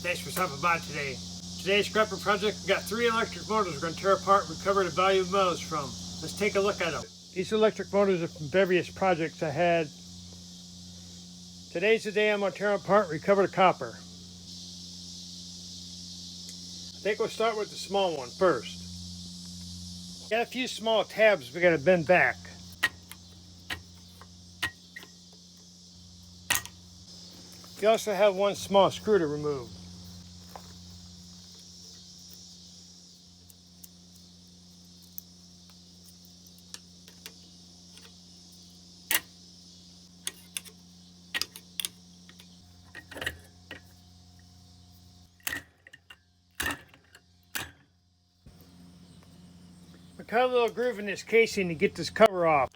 Thanks for stopping by today. Today's scrapper project, we've got 3 electric motors we're going to tear apart and recover the value of metals from. Let's take a look at them. These electric motors are from various projects I had. Today's the day I'm going to tear them apart and recover the copper. I think we'll start with the small one first. Got a few small tabs we got to bend back. You also have one small screw to remove. I cut a little groove in this casing to get this cover off.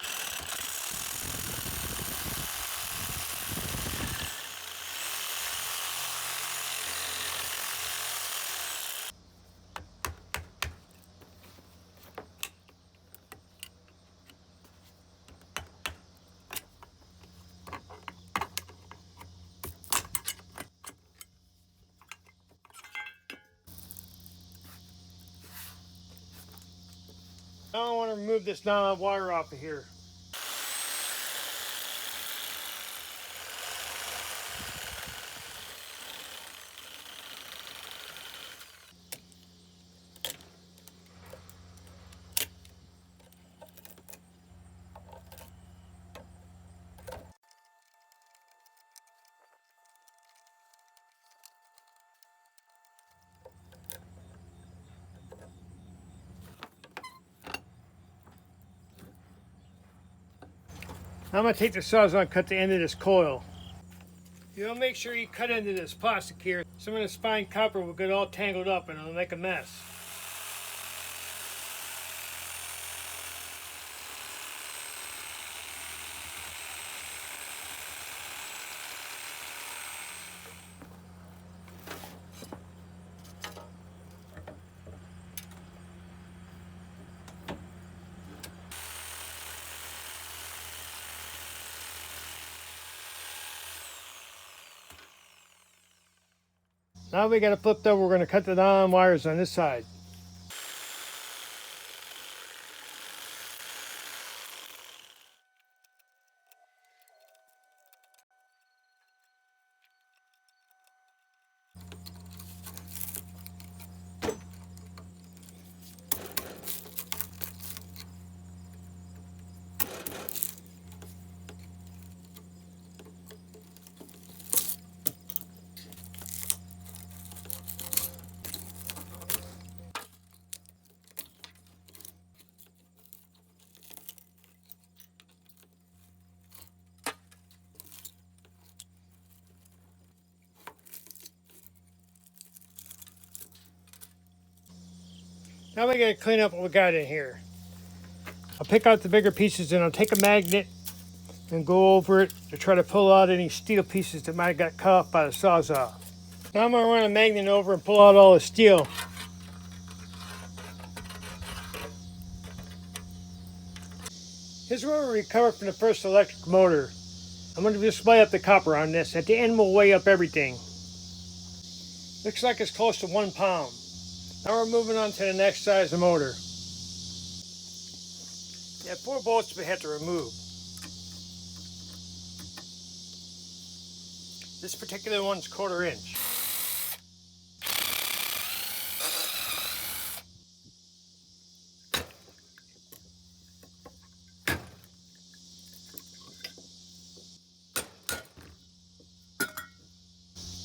Now I want to remove this nylon wire off of here. I'm going to take the sawzall and cut the end of this coil. You want to make sure you cut into this plastic here. Some of this fine copper will get all tangled up and it'll make a mess. Now we got it flipped over, we're going to cut the nylon wires on this side. Now we got to clean up what we got in here. I'll pick out the bigger pieces and I'll take a magnet and go over it to try to pull out any steel pieces that might have got cut off by the sawzall. Now I'm going to run a magnet over and pull out all the steel. Here's where we recover from the first electric motor. I'm going to just weigh up the copper on this. At the end we'll weigh up everything. Looks like it's close to 1 pound. Now we're moving on to the next size of motor. Yeah, 4 bolts we have to remove. This particular one's 1/4 inch.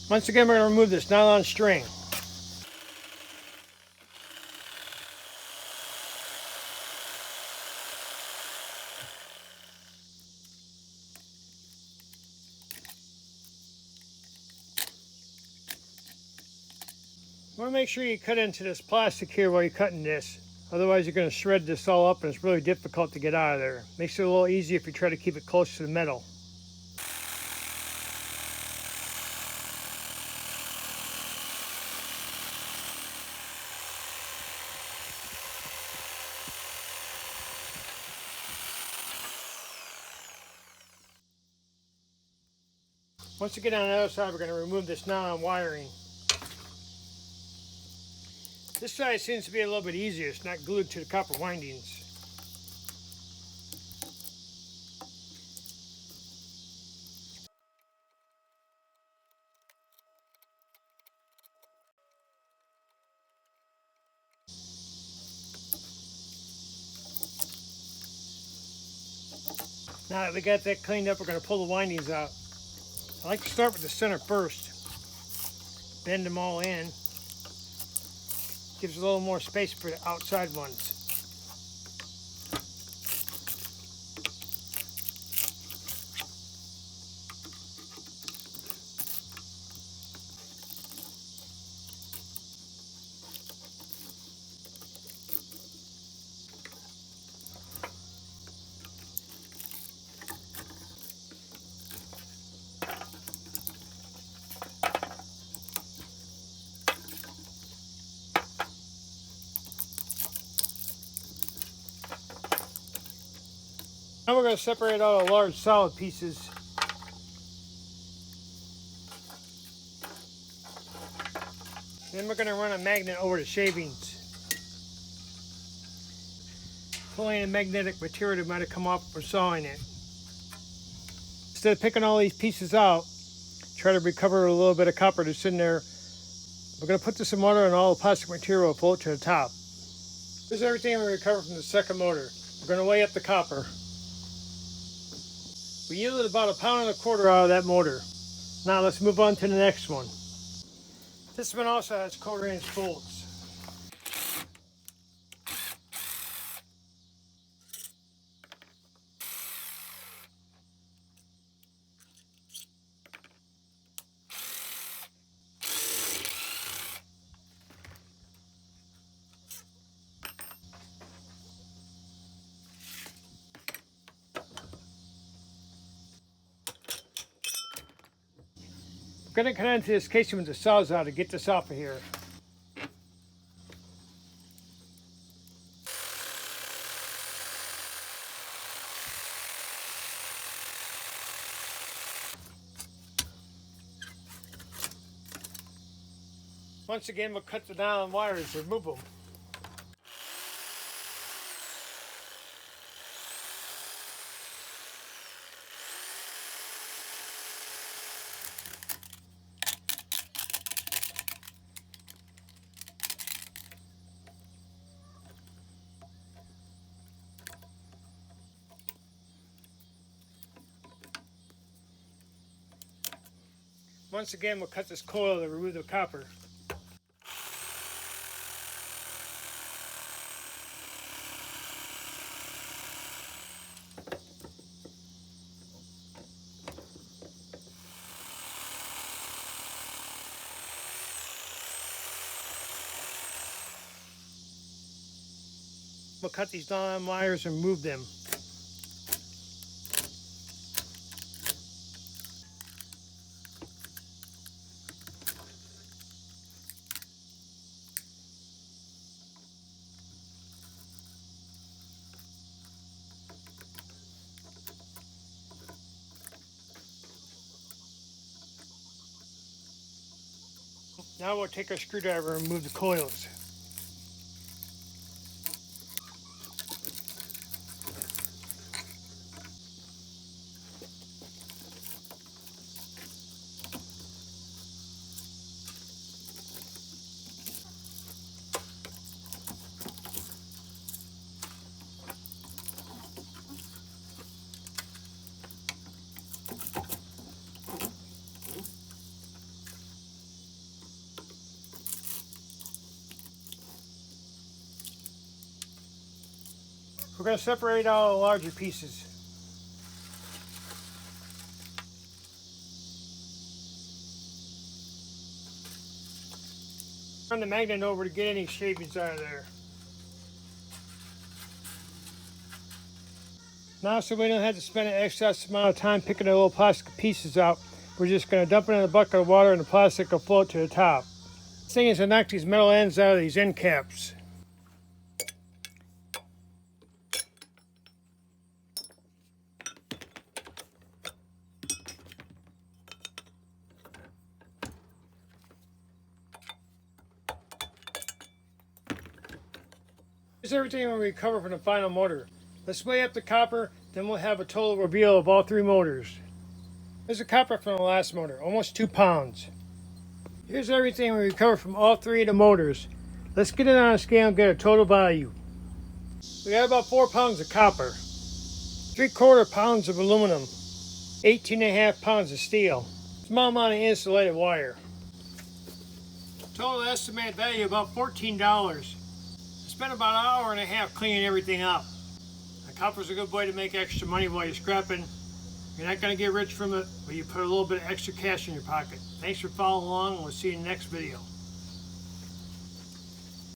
Once again, we're going to remove this nylon string. You want to make sure you cut into this plastic here while you're cutting this. Otherwise you're going to shred this all up and it's really difficult to get out of there. Makes it a little easier if you try to keep it close to the metal. Once you get on the other side, we're going to remove this nylon wiring. This side seems to be a little bit easier. It's not glued to the copper windings. Now that we got that cleaned up, we're going to pull the windings out. I like to start with the center first. Bend them all in. Gives a little more space for the outside ones. Now we're going to separate all the large solid pieces. Then we're going to run a magnet over the shavings. Pulling the magnetic material that might have come off for sawing it. Instead of picking all these pieces out, try to recover a little bit of copper that's in there. We're going to put this in water and all the plastic material will float to the top. This is everything we recovered from the second motor. We're going to weigh up the copper. We yielded about 1.25 pounds out of that motor. Now let's move on to the next one. This one also has 1/4 inch bolts. We're going to connect to this casing with the sawzall to get this off of here. Once again, we'll cut the nylon wires, remove them. Once again, we'll cut this coil to remove the copper. We'll cut these nylon wires and remove them. Now we'll take our screwdriver and remove the coils. We're going to separate all the larger pieces. Turn the magnet over to get any shavings out of there. Now, so we don't have to spend an excess amount of time picking the little plastic pieces out, we're just going to dump it in a bucket of water and the plastic will float to the top. The thing is to knock these metal ends out of these end caps. Here's everything we recover from the final motor. Let's weigh up the copper, then we'll have a total reveal of all 3 motors. Here's the copper from the last motor, almost 2 pounds. Here's everything we recovered from all 3 of the motors. Let's get it on a scale and get a total value. We got about 4 pounds of copper, 3/4 pounds of aluminum, 18.5 pounds of steel, small amount of insulated wire. Total estimated value about $14. I spent about an hour and a half cleaning everything up. The copper's a good way to make extra money while you're scrapping. You're not going to get rich from it, but you put a little bit of extra cash in your pocket. Thanks for following along, and we'll see you in the next video.